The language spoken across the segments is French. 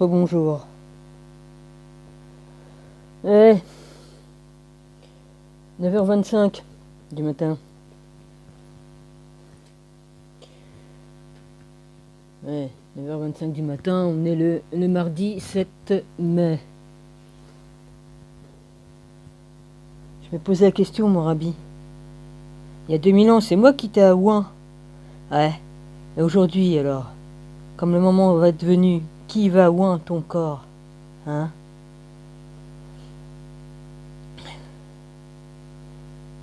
Rebonjour. Eh, 9h25 du matin. Ouais, 9h25 du matin, on est le mardi 7 mai. Je me posais la question, mon rabbi. Il y a 2000 ans, c'est moi qui t'ai à Ouin. Ouais. Et aujourd'hui, alors, comme le moment va être venu, qui va à Ouin ton corps? Hein?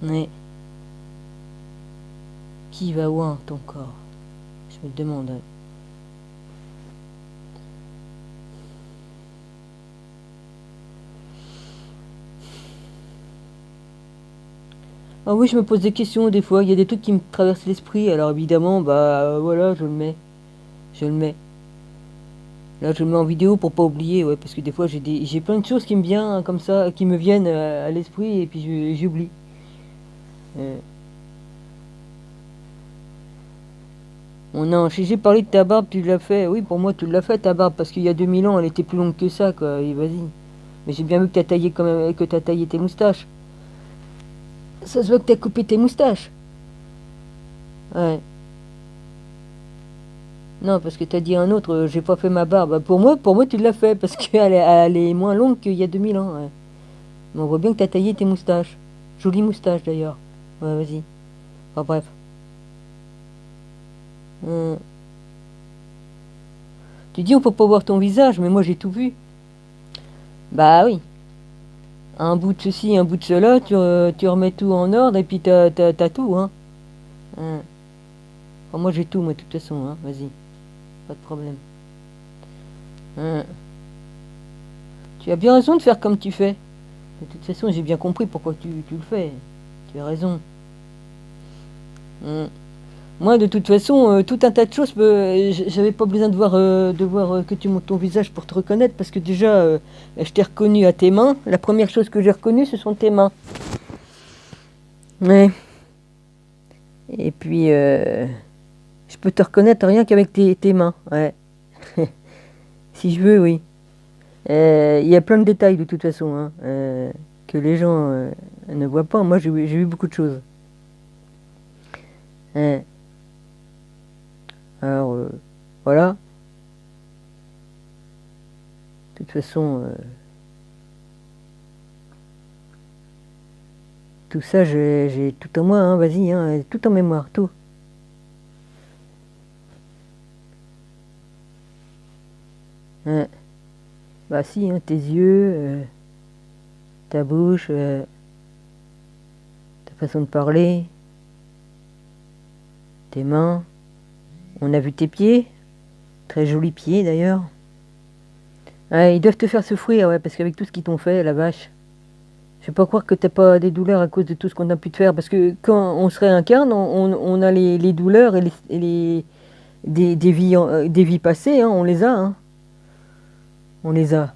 Mais qui va Ouin ton corps? Je me demande. Ah oui, je me pose des questions des fois. Il y a des trucs qui me traversent l'esprit. Alors évidemment, voilà, je le mets. Je le mets. Là, je le mets en vidéo pour pas oublier, ouais, parce que des fois j'ai plein de choses qui me viennent hein, comme ça, qui me viennent à l'esprit et puis j'oublie. Euh, oh non, j'ai parlé de ta barbe, tu l'as fait. Oui, pour moi, tu l'as fait ta barbe parce qu'il y a 2000 ans, elle était plus longue que ça, quoi. Et vas-y. Mais j'ai bien vu que t'as taillé quand même, que t'as taillé tes moustaches. Ça se voit que t'as coupé tes moustaches. Ouais. Non, parce que t'as dit à un autre, j'ai pas fait ma barbe. Pour moi, tu l'as fait parce elle est moins longue qu'il y a 2000 ans. Ouais. Mais on voit bien que t'as taillé tes moustaches. Jolie moustache d'ailleurs. Ouais, vas-y. Enfin bref. Hum. Tu dis on peut pas voir ton visage, mais moi j'ai tout vu. Bah oui. Un bout de ceci, un bout de cela, tu remets tout en ordre et puis t'as tout, hein. Hum. Enfin, moi j'ai tout, moi de toute façon, hein. Vas-y. Pas de problème. Hum. Tu as bien raison de faire comme tu fais. De toute façon, j'ai bien compris pourquoi tu le fais. Tu as raison. Hum. Moi, de toute façon, tout un tas de choses, j'avais pas besoin de voir que tu montes ton visage pour te reconnaître, parce que déjà, je t'ai reconnu à tes mains. La première chose que j'ai reconnue, ce sont tes mains. Ouais. Et puis, je peux te reconnaître rien qu'avec tes mains. Ouais. Si je veux, oui. Il y a plein de détails de toute façon, hein, que les gens ne voient pas. Moi, j'ai vu beaucoup de choses. Ouais. Alors, voilà. De toute façon, tout ça, j'ai tout en moi, hein, vas-y, hein, tout en mémoire, tout. Ouais. Bah si, hein, tes yeux, ta bouche, ta façon de parler, tes mains. On a vu tes pieds, très jolis pieds d'ailleurs. Ouais, ils doivent te faire souffrir, ouais, parce qu'avec tout ce qu'ils t'ont fait, la vache. Je vais pas croire que t'as pas des douleurs à cause de tout ce qu'on a pu te faire, parce que quand on se réincarne, on a les douleurs des vies passées, hein, on les a, hein. On les a.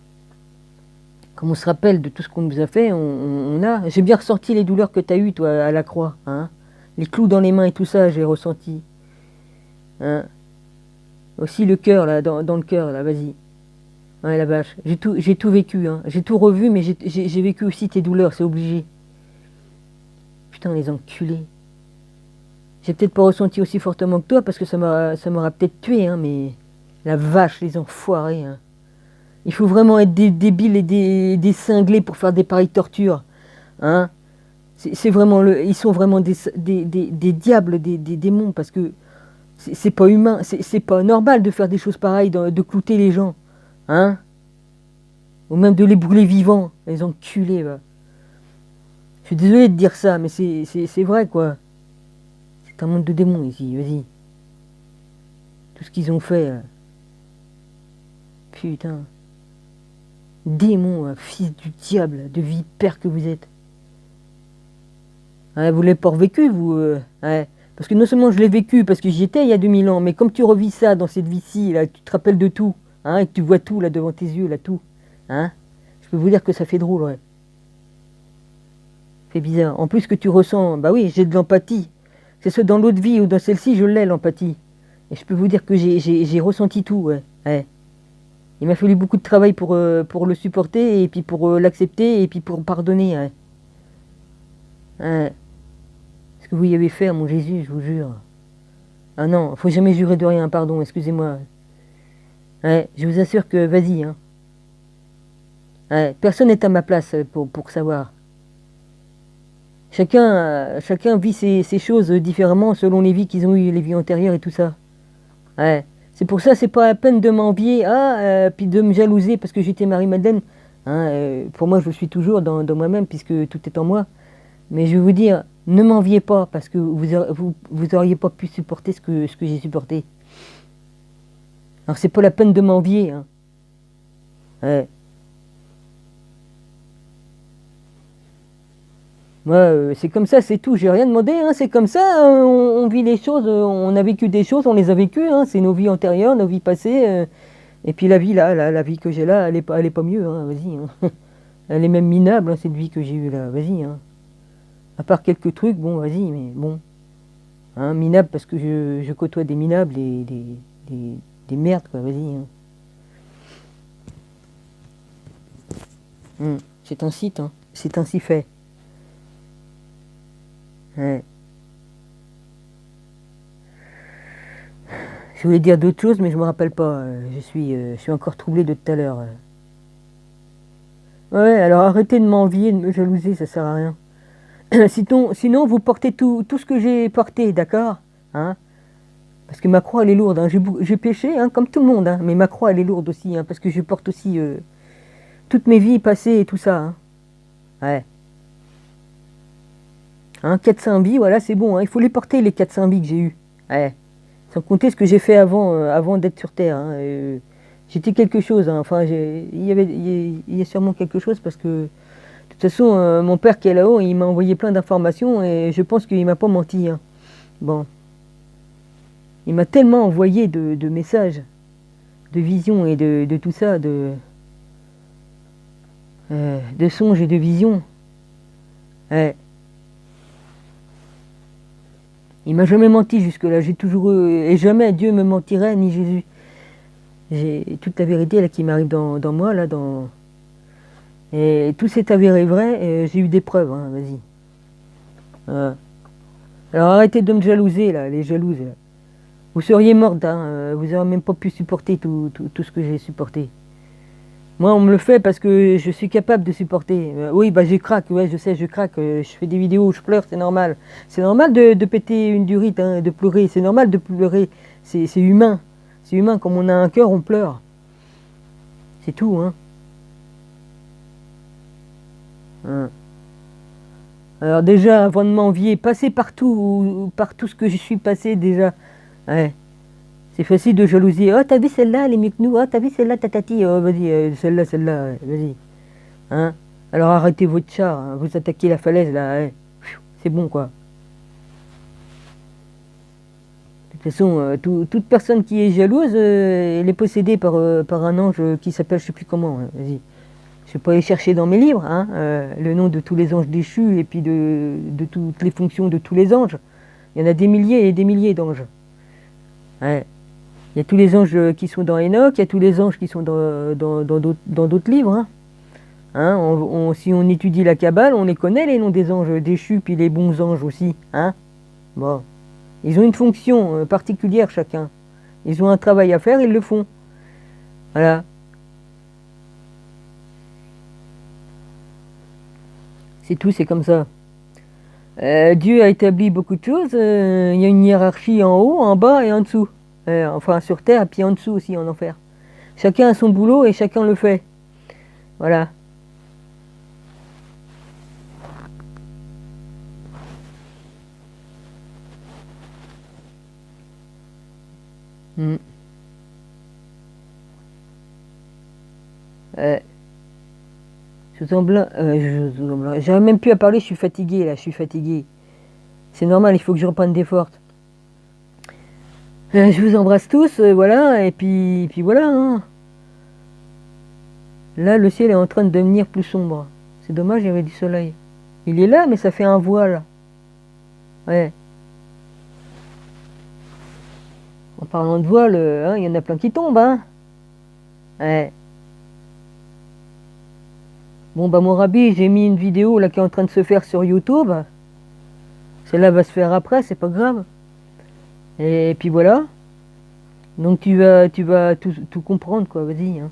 Comme on se rappelle de tout ce qu'on nous a fait, on a. J'ai bien ressenti les douleurs que tu as eues, toi, à la croix. Hein. Les clous dans les mains et tout ça, j'ai ressenti. Hein. Aussi le cœur, là, dans le cœur, là, vas-y. Ouais, la vache. J'ai tout vécu. Hein. J'ai tout revu, mais j'ai vécu aussi tes douleurs, c'est obligé. Putain, les enculés. J'ai peut-être pas ressenti aussi fortement que toi, parce que ça m'aura peut-être tué, hein, mais... La vache, les enfoirés, hein. Il faut vraiment être des débiles et des cinglés pour faire des pareilles tortures. Hein. C'est vraiment ils sont vraiment des diables, des démons, parce que c'est pas humain, c'est pas normal de faire des choses pareilles, de clouter les gens. Hein. Ou même de les brûler vivants, les enculés. Va. Je suis désolé de dire ça, mais c'est vrai, quoi. C'est un monde de démons ici, vas-y. Tout ce qu'ils ont fait, là. Putain. Démon, fils du diable, de vipère que vous êtes. Ouais, vous l'avez pas revécu, vous. Ouais. Parce que non seulement je l'ai vécu, parce que j'y étais il y a 2000 ans, mais comme tu revis ça dans cette vie-ci, là, tu te rappelles de tout, hein, et que tu vois tout là devant tes yeux, là, tout. Hein, je peux vous dire que ça fait drôle, ouais. C'est bizarre. En plus que tu ressens, bah oui, j'ai de l'empathie. Que ce soit dans l'autre vie ou dans celle-ci, je l'ai, l'empathie. Et je peux vous dire que j'ai ressenti tout, ouais. Ouais. Il m'a fallu beaucoup de travail pour le supporter, et puis pour l'accepter, et puis pour pardonner. Ouais. Ouais. Ce que vous y avez fait à mon Jésus, je vous jure. Ah non, faut jamais jurer de rien, pardon, excusez-moi. Ouais, je vous assure que, vas-y, hein. Ouais, personne n'est à ma place pour savoir. Chacun vit ses choses différemment selon les vies qu'ils ont eues, les vies antérieures et tout ça. Ouais. C'est pour ça, c'est pas la peine de m'envier, puis de me jalouser parce que j'étais Marie-Madeleine. Hein, pour moi, je suis toujours dans moi-même puisque tout est en moi. Mais je vais vous dire, ne m'enviez pas parce que vous auriez pas pu supporter ce que j'ai supporté. Alors c'est pas la peine de m'envier. Hein. Ouais. Moi, c'est comme ça, c'est tout. J'ai rien demandé. Hein, c'est comme ça. On vit les choses. On a vécu des choses. On les a vécues. Hein, c'est nos vies antérieures, nos vies passées. Et puis la vie là, la vie que j'ai là, elle est pas mieux. Hein, vas-y. Hein. Elle est même minable. Hein, cette vie que j'ai eue là. Vas-y. Hein. À part quelques trucs, bon, vas-y, mais bon. Hein, minable parce que je côtoie des minables et des merdes, quoi. Vas-y. Hein. C'est un site. Hein. C'est ainsi fait. Ouais. Je voulais dire d'autres choses, mais je me rappelle pas. Je suis encore troublé de tout à l'heure. Ouais, alors arrêtez de m'envier, de me jalouser, ça sert à rien. Sinon, vous portez tout ce que j'ai porté, d'accord? Hein? Parce que ma croix, elle est lourde. Hein. J'ai péché, hein, comme tout le monde, hein, mais ma croix, elle est lourde aussi, hein, parce que je porte aussi toutes mes vies passées et tout ça. Hein. Ouais. Hein, 400 vies, voilà, c'est bon. Hein, il faut les porter, les 400 vies que j'ai eues. Ouais. Sans compter ce que j'ai fait avant d'être sur Terre. Hein, j'étais quelque chose. Hein, enfin, il y a sûrement quelque chose parce que, de toute façon, mon père qui est là-haut, il m'a envoyé plein d'informations et je pense qu'il m'a pas menti. Hein. Bon. Il m'a tellement envoyé de messages, de visions et de tout ça, de songes et de visions. Ouais. Il m'a jamais menti jusque-là. J'ai toujours et jamais Dieu me mentirait ni Jésus. J'ai toute la vérité là qui m'arrive dans moi là, et tout s'est avéré vrai. Et j'ai eu des preuves. Hein, vas-y. Alors arrêtez de me jalouser là, les jalouses. Là. Vous seriez morte. Hein, vous n'aurez même pas pu supporter tout ce que j'ai supporté. Moi, on me le fait parce que je suis capable de supporter. Oui, bah je craque, ouais, je sais, je craque. Je fais des vidéos où je pleure, c'est normal. C'est normal de péter une durite, hein, de pleurer. C'est normal de pleurer. C'est humain. C'est humain. Comme on a un cœur, on pleure. C'est tout, hein. Hein. Alors déjà, avant de m'envier, passez par tout ce que je suis passé déjà. Ouais. C'est facile de jalouser. Oh, t'as vu celle-là, elle est mieux que nous. Oh, t'as vu celle-là, tatati. Oh, vas-y, celle-là, ouais, vas-y. Hein? Alors arrêtez votre char, hein. Vous attaquez la falaise là. Ouais. C'est bon quoi. De toute façon, toute personne qui est jalouse, elle est possédée par un ange qui s'appelle je sais plus comment. Hein. Vas-y. Je vais pas aller chercher dans mes livres hein, le nom de tous les anges déchus et puis de toutes les fonctions de tous les anges. Il y en a des milliers et des milliers d'anges. Ouais. Il y a tous les anges qui sont dans Enoch, il y a tous les anges qui sont dans d'autres livres. Hein. Hein, si on étudie la Kabbale, on les connaît les noms des anges déchus, puis les bons anges aussi. Hein. Bon. Ils ont une fonction particulière chacun. Ils ont un travail à faire, ils le font. Voilà. C'est tout, c'est comme ça. Dieu a établi beaucoup de choses. Il y a une hiérarchie en haut, en bas et en dessous. Enfin sur terre, et puis en dessous aussi, en enfer. Chacun a son boulot et chacun le fait. Voilà. Mm. Je vous en blanc, j'arrive même plus à parler, je suis fatigué là, je suis fatigué. C'est normal, il faut que je reprenne des forces. Je vous embrasse tous, voilà, et puis voilà. Hein. Là, le ciel est en train de devenir plus sombre. C'est dommage, il y avait du soleil. Il est là, mais ça fait un voile. Ouais. En parlant de voile, hein, il y en a plein qui tombent, hein. Ouais. Bon bah mon Rabbi, j'ai mis une vidéo là qui est en train de se faire sur YouTube. Celle-là va se faire après, c'est pas grave. Et puis voilà. Donc tu vas tout comprendre quoi, vas-y. Hein.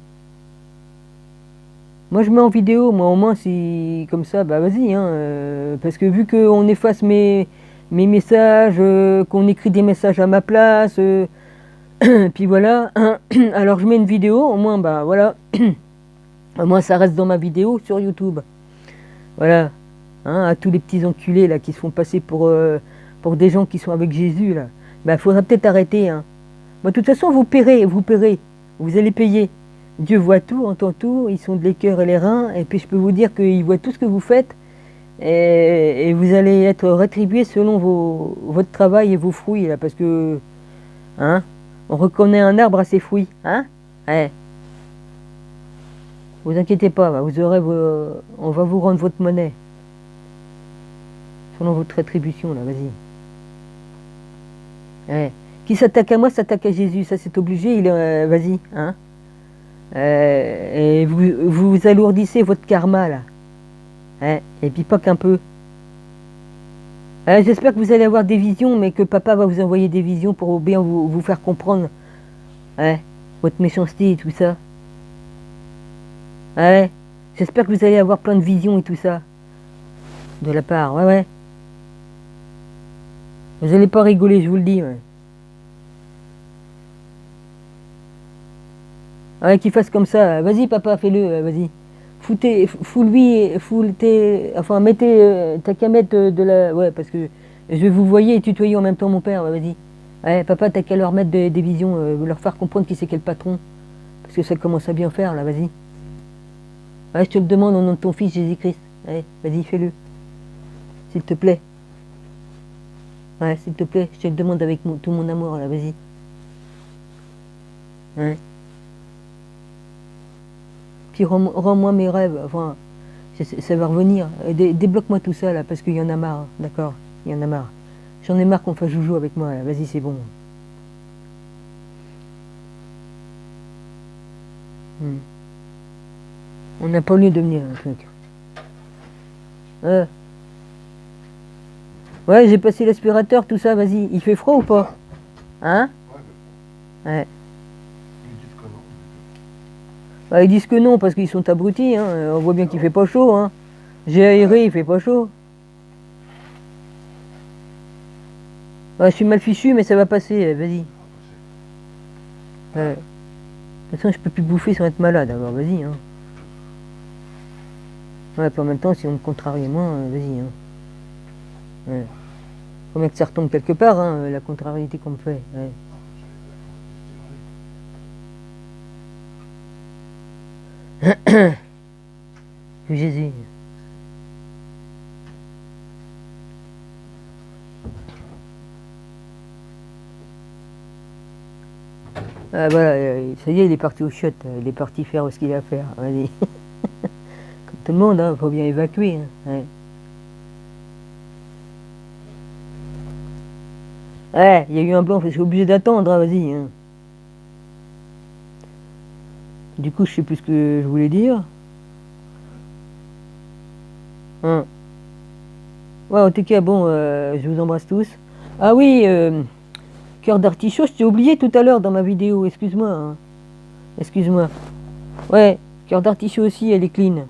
Moi je mets en vidéo, moi au moins si comme ça, bah vas-y. Hein, parce que vu qu'on efface mes messages, qu'on écrit des messages à ma place, puis voilà. Alors je mets une vidéo, au moins bah voilà. Au moins ça reste dans ma vidéo sur YouTube. Voilà. Hein, à tous les petits enculés là qui se font passer pour des gens qui sont avec Jésus là. Bah faudra peut-être arrêter. Hein. Bon, de toute façon vous paierez, vous allez payer. Dieu voit tout, entend tout, ils sont de les cœurs et les reins, et puis je peux vous dire qu'il voit tout ce que vous faites, et vous allez être rétribué selon votre travail et vos fruits là, parce que hein, on reconnaît un arbre à ses fruits, hein. Ouais. Vous inquiétez pas, vous aurez on va vous rendre votre monnaie. Selon votre rétribution, là, vas-y. Ouais. Qui s'attaque à moi s'attaque à Jésus, ça c'est obligé, vas-y, hein. Et vous alourdissez votre karma, là. Ouais. Et puis pas qu'un peu. J'espère que vous allez avoir des visions, mais que papa va vous envoyer des visions pour bien vous faire comprendre votre méchanceté et tout ça. Ouais. J'espère que vous allez avoir plein de visions et tout ça. De la part, ouais. Vous allez pas rigoler, je vous le dis. Ouais, qu'il fasse comme ça. Vas-y, papa, fais-le, vas-y. Enfin, mettez, t'as qu'à mettre de la... Ouais, parce que je vais vous voyer et tutoyer en même temps mon père, vas-y. Ouais, papa, t'as qu'à leur mettre des visions, leur faire comprendre qui c'est quel patron. Parce que ça commence à bien faire, là, vas-y. Ouais, je te le demande au nom de ton fils Jésus-Christ. Ouais, vas-y, fais-le. S'il te plaît. Ouais, s'il te plaît, je te le demande avec tout mon amour, là, vas-y. Ouais. Puis rends-moi mes rêves, enfin, ça va revenir. Débloque-moi tout ça, là, parce qu'il y en a marre, d'accord. Il y en a marre. J'en ai marre qu'on fasse joujou avec moi, là, vas-y, c'est bon. On n'a pas lieu de venir, un truc. Ouais, j'ai passé l'aspirateur, tout ça, vas-y. Il fait froid ou pas? Hein? Ouais. Bah, ils disent que non, parce qu'ils sont abrutis, hein. On voit bien qu'il fait pas chaud, hein. J'ai aéré, il fait pas chaud. Ouais, je suis mal fichu, mais ça va passer, vas-y. De toute façon, je peux plus bouffer sans être malade, alors vas-y, hein. Ouais, puis en même temps, si on me contrarie moins, vas-y, hein. Ouais. Faut bien que ça retombe quelque part, hein, la contrariété qu'on me fait. Ouais. Jésus. Ah, voilà, ça y est, il est parti au chiottes, il est parti faire ce qu'il a à faire, vas-y. Comme tout le monde, hein, faut bien évacuer. Hein. Ouais, il y a eu un blanc, je suis obligé d'attendre, hein, vas-y. Hein. Du coup, je sais plus ce que je voulais dire. Hein. Ouais, en tout cas, bon, je vous embrasse tous. Ah oui, cœur d'artichaut, je t'ai oublié tout à l'heure dans ma vidéo, excuse-moi. Hein. Excuse-moi. Ouais, cœur d'artichaut aussi, elle est clean.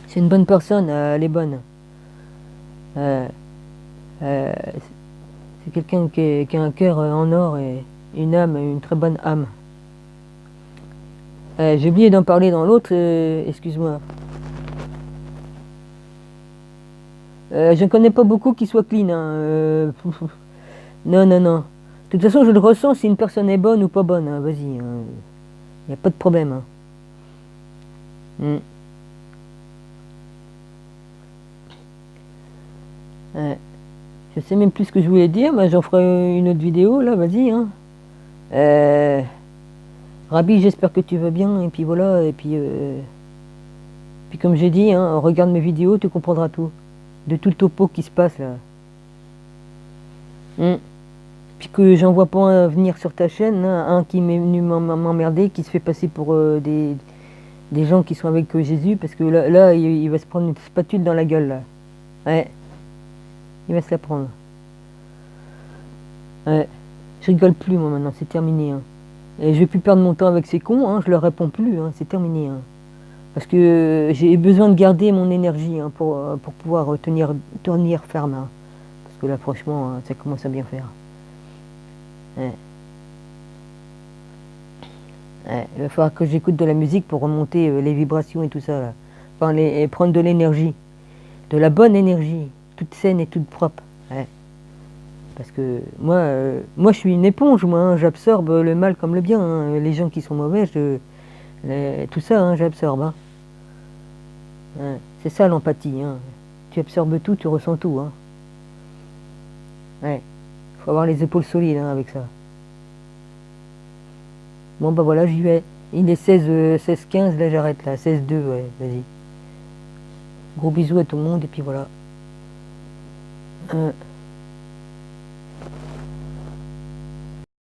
C'est une bonne personne, elle est bonne. C'est quelqu'un qui a un cœur en or et une âme, une très bonne âme. J'ai oublié d'en parler dans l'autre, excuse-moi. Je ne connais pas beaucoup qui soient clean. Hein. Non. De toute façon, je le ressens si une personne est bonne ou pas bonne. Hein. Vas-y, il n'y a pas de problème. Hein. Je sais même plus ce que je voulais dire, mais j'en ferai une autre vidéo, là, vas-y. Hein. Rabbi, j'espère que tu vas bien, et puis voilà, et puis comme j'ai dit, hein, regarde mes vidéos, tu comprendras tout. De tout le topo qui se passe, là. Puis que j'en vois pas un venir sur ta chaîne, hein, un qui m'est venu m'emmerder, qui se fait passer pour des gens qui sont avec Jésus, parce que là il va se prendre une spatule dans la gueule, là. Ouais, il va se la prendre. Ouais, je rigole plus, moi, maintenant, c'est terminé, hein. Et je vais plus perdre mon temps avec ces cons, hein, je leur réponds plus, hein, c'est terminé, hein. Parce que j'ai besoin de garder mon énergie, hein, pour pouvoir tenir ferme, hein. Parce que là, franchement, ça commence à bien faire. Ouais. Ouais, il va falloir que j'écoute de la musique pour remonter les vibrations et tout ça, là. Enfin, et prendre de l'énergie, de la bonne énergie, toute saine et toute propre. Ouais. Parce que moi je suis une éponge, moi, hein, j'absorbe le mal comme le bien, hein. Les gens qui sont mauvais, tout ça, hein, j'absorbe, hein. Ouais. C'est ça l'empathie, hein. Tu absorbes tout, tu ressens tout, hein. Ouais. Faut avoir les épaules solides, hein, avec ça. Bon bah voilà, j'y vais. Il est 16h15, là j'arrête là, 16h02, ouais, vas-y. Gros bisous à tout le monde et puis voilà.